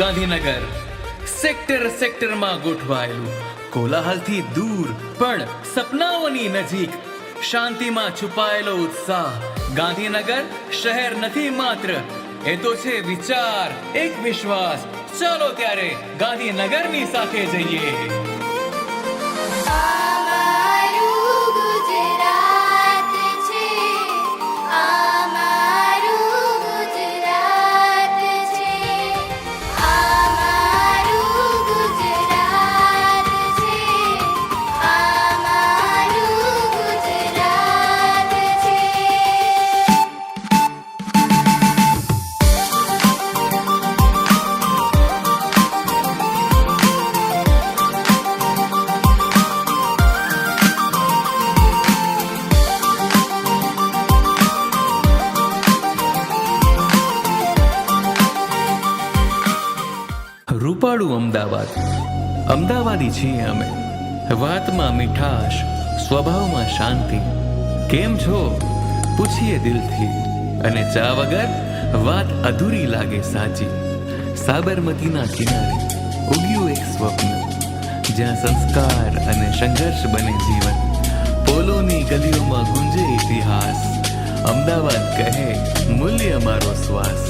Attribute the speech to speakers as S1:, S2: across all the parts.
S1: Gandhinagar sector સેક્ટરમાં ગોઠવાયેલું, કોલાહલથી દૂર પણ સપનાઓની નજીક, શાંતિમાં છુપાયેલો ઉત્સાહ. ગાંધીનગર શહેર નથી માત્ર, એ તો છે વિચાર, એક વિશ્વાસ. ચાલો ત્યારે ગાંધીનગરની સાથે જઈએ. રૂપાળું અમદાવાદ, અમદાવાદી છીએ અમે. વાતમાં મીઠાશ, સ્વભાવમાં શાંતિ. કેમ છો પૂછીએ દિલથી, અને ચા વગર વાત અધૂરી લાગે સાચી. સાબરમતીના કિનારે ઉગ્યું એક સ્વપ્ન, જ્યાં સંસ્કાર અને સંઘર્ષ બને જીવન. પોલોની ગલીઓમાં ગુંજે ઇતિહાસ. અમદાવાદ કહે મૂલ્ય મારો શ્વાસ.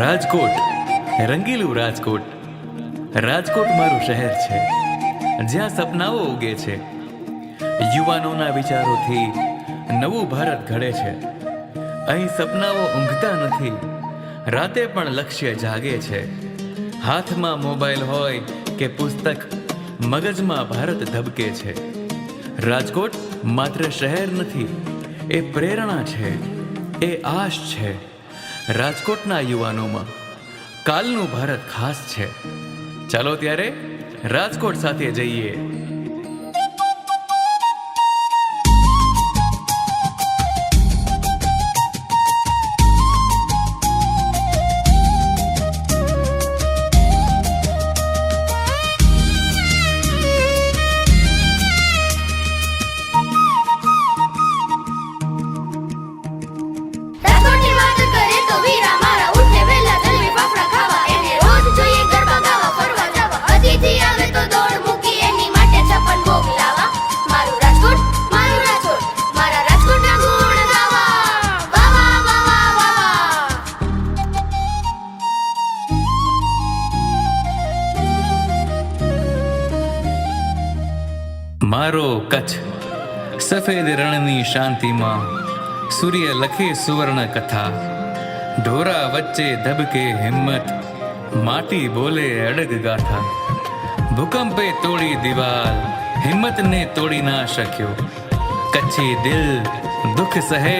S1: રાજકોટ, રંગીલું રાજકોટ. રાજકોટ મારું શહેર છે, જ્યાં સપનાઓ ઉગે છે. યુવાનોના વિચારોથી નવું ભારત ઘડે છે. અહીં સપનાઓ ઊંઘતા નથી, રાતે પણ લક્ષ્ય જાગે છે. હાથમાં મોબાઈલ હોય કે પુસ્તક, મગજમાં ભારત ધબકે છે. રાજકોટ માત્ર શહેર નથી, એ પ્રેરણા છે, એ આશ છે. રાજકોટના યુવાનોમાં કાલનું ભારત ખાસ છે. ચાલો ત્યારે રાજકોટ સાથે જઈએ. મારો કચ્છ, સફેદ રણની શાંતિમાં સૂર્ય લખે સુવર્ણ કથા. ઢોરા વચ્ચે ધબકે હિંમત, માટી બોલે અડગ ગાથા. ભૂકંપે તોડી દિવાલ, હિંમતને તોડી ના શક્યો. કચ્છી દિલ દુઃખ સહે,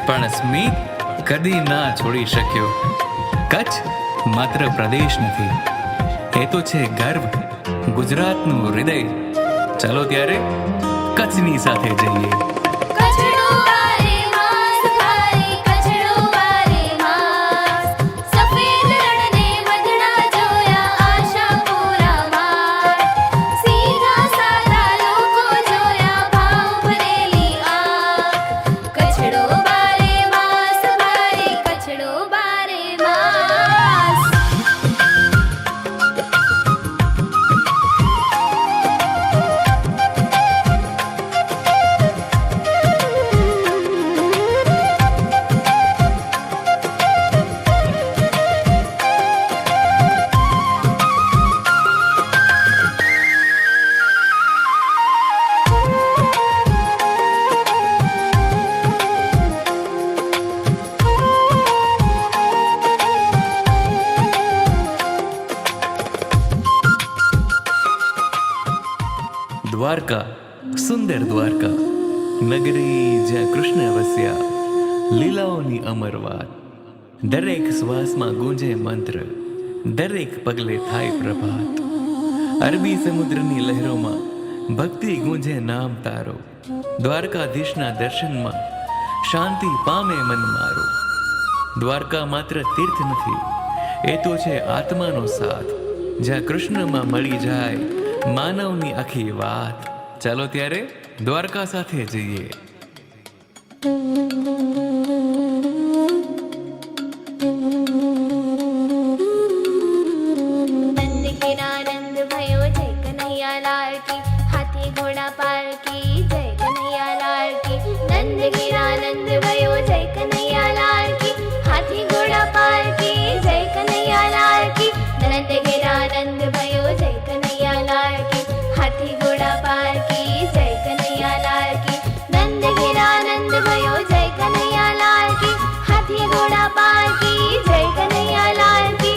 S1: પણ સ્મિત કદી ના છોડી શક્યો. કચ્છ માત્ર પ્રદેશ નથી, એ તો છે ગર્વ, ગુજરાતનું હૃદય. ચાલો ત્યારે કચ્છની સાથે જઈએ. દ્વારકા, સુંદર દ્વારકા, નગરી જ્યાં કૃષ્ણ વસ્યા, લીલાઓની અમર વાત. દરેક શ્વાસમાં ગુંજે મંત્ર, દરેક પગલે થાય પ્રભાત. અરબી સમુદ્રની લહેરોમાં ભક્તિ ગુંજે નામ તારો. દ્વારકાધીશના દર્શનમાં શાંતિ પામે મન મારો. દ્વારકા માત્ર તીર્થ નથી, એ તો છે આત્માનો સાથ, જ્યાં કૃષ્ણમાં મળી જાય માનવની આખી વાત. ચાલો ત્યારે દ્વારકા સાથે જઈએ.
S2: हाथी घोड़ा पालकी जय कन्हैया लाल की. नंद गिरानंद भयो जय कन्हैया लाल की. हाथी घोड़ा पालकी जय कन्हैया लाल की. नंद गिरानंद भयो जय कन्हैया लाल की. हाथी घोड़ा पालकी जय कन्हैया लाल की. नंद गिरानंद भयो जय कन्हैया लाल की. हाथी घोड़ा पालकी जय कन्हैया लाल की.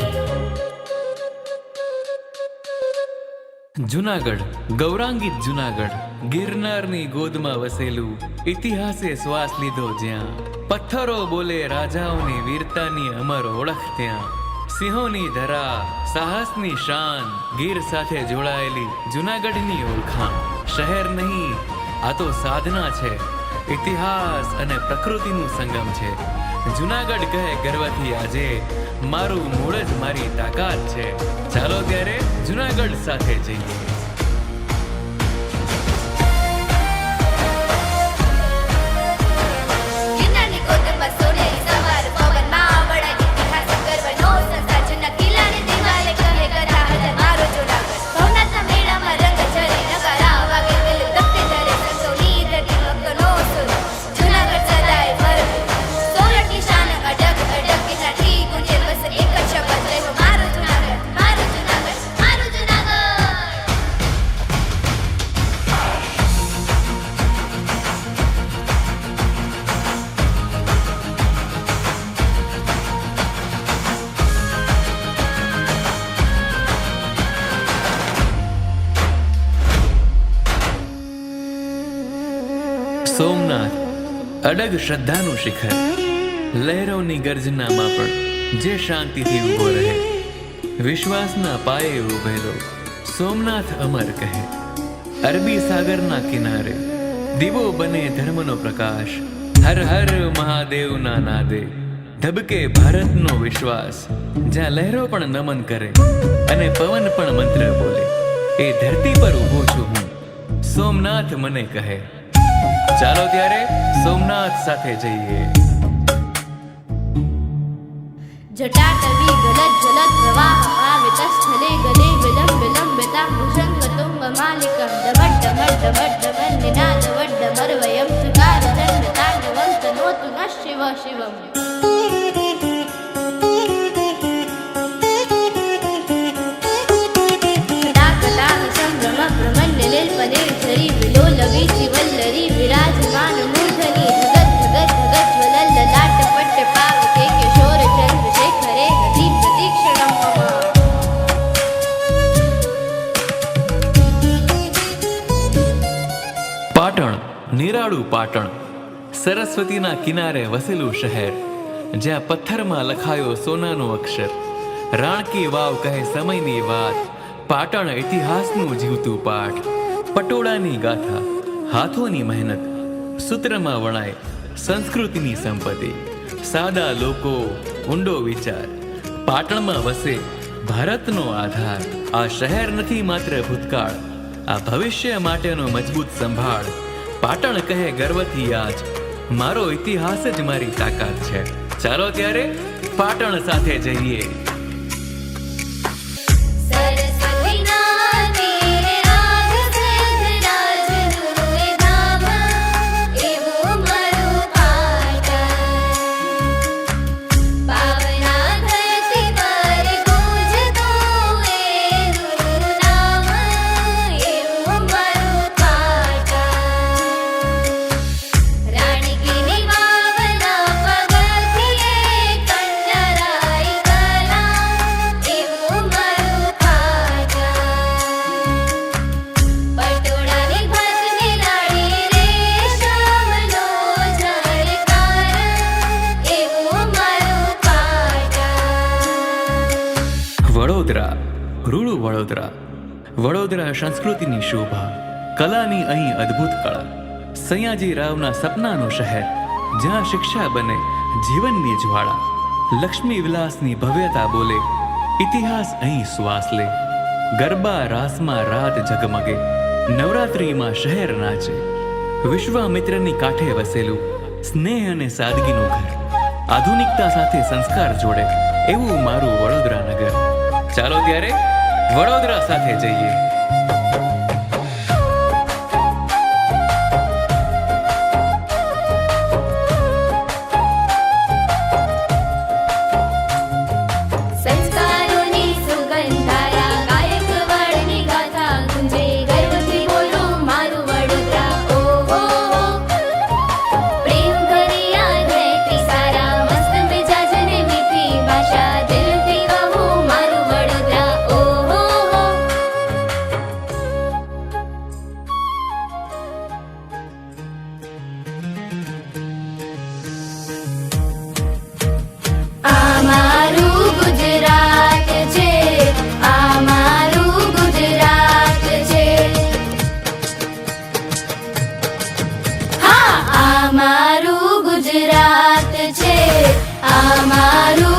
S1: જુનાગઢ, ગૌરાંગિત જુનાગઢ, ગિરનારની ગોદમાં વસેલું, ઇતિહાસે શ્વાસ લીધો જ્યાં. પથ્થરો બોલે રાજાઓની વીરતાની અમર ઓળખ ત્યાં. સિંહોની ધરા, સાહસની શાન, ગીર સાથે જોડાયેલી જુનાગઢની ઓળખાણ. શહેર નહીં, આ તો સાધના છે, ઇતિહાસ અને પ્રકૃતિનું સંગમ છે. જુનાગઢ કહે ગર્વથી આજે, મારું મૂળ જ મારી તાકાત છે. ચાલો ત્યારે જુનાગઢ સાથે જઈએ. સોમનાથ, અડગ શ્રદ્ધાનું શિખર. લહેરોની ગર્જનામાં પણ જે શાંતિથી ઊભો રહે. વિશ્વાસના પાયે ઉભેલો સોમનાથ અમર કહે. અરબી સાગરના કિનારે દીવો બને ધર્મનો પ્રકાશ. હર હર મહાદેવના નાદે ધબકે ભારતનો વિશ્વાસ. જ્યાં લહેરો પણ નમન કરે અને પવન પણ મંત્ર બોલે, એ ધરતી પર ઊભો છું હું, સોમનાથ મને કહે. ચાલો ત્યારે સોમનાથ સાથે જઈએ.
S2: જટાટવી ગલત જલત પ્રવાહ પાવિતસ્થલે ગલે વિલંબ વિલંબિતા ભુષંગતુંગ માલિકમ ડમડ ડમડ ડમડ ડમડ નિનાદ વડ્ડમર વયમ સુકાર ચંડ તાંડવં તનોતુ ન શિવ શિવમ. विराजमान मूर्धनि धगत धगत धगत ज्वलल ललाट पट्ट पावके किशोर चंद्रशेखरे गति प्रतीक्षणं मम.
S1: પાટણ, નિરાળું પાટણ, સરસ્વતીના કિનારે વસેલું શહેર, જ્યાં પથ્થરમાં લખાયો સોનાનો અક્ષર. રાણકી વાવ કહે સમયની વાત, પાટણ ઇતિહાસનું જીવતું પાઠ. પટોળાની ગાથા, હાથોની મહેનત, સૂત્રમાં વણાય સંસ્કૃતિની સંપત્તિ. સાદા લોકો, ઊંડો વિચાર, પાટણમાં વસે ભારતનો આધાર. આ શહેર નથી માત્ર ભૂતકાળ, આ ભવિષ્ય માટેનો મજબૂત સંભાળ. પાટણ કહે ગર્વથી આજ, મારો ઇતિહાસ જ મારી તાકાત છે. ચાલો ત્યારે પાટણ સાથે જઈએ.
S2: રાણી કી વાવના પગથિયે કંડરાઈ કલા.
S1: વડોદરા. વડોદરા સંસ્કૃતિની શોભા, કલાની અહીં અદ્ભુત કળા. સયાજી રાવના સપનાનું શહેર, જ્યાં શિક્ષા બને જીવનની જ્વાળા. લક્ષ્મી વિલાસની ભવ્યતા બોલે, ઇતિહાસ અહીં શ્વાસ લે. ગરબા રાસમાં રાત ઝગમગે, નવરાત્રિમાં શહેર નાચે. વિશ્વામિત્રની કાંઠે વસેલું સ્નેહ અને સાદગીનું ઘર, આધુનિકતા સાથે સંસ્કાર જોડે એવું મારું વડોદરા નગર. ચાલો ત્યારે વડોદરા સાથે જઈએ.
S2: સંસ્કારોની સુગંધારા, ગાયકવાડની ગાથા ગુંજે, ગર્વથી બોલું મારું વડોદરા. ઓહો, પ્રેમ ભરી યાદ રહેતી સારા, મસ્ત મિજાજ ને મીઠી ભાષા, દિલથી કહું મારું વડોદરા. ઓહો, આ મારું ગુજરાત છે, આ મારું ગુજરાત છે. હા, આ મારું ગુજરાત છે, આ મારું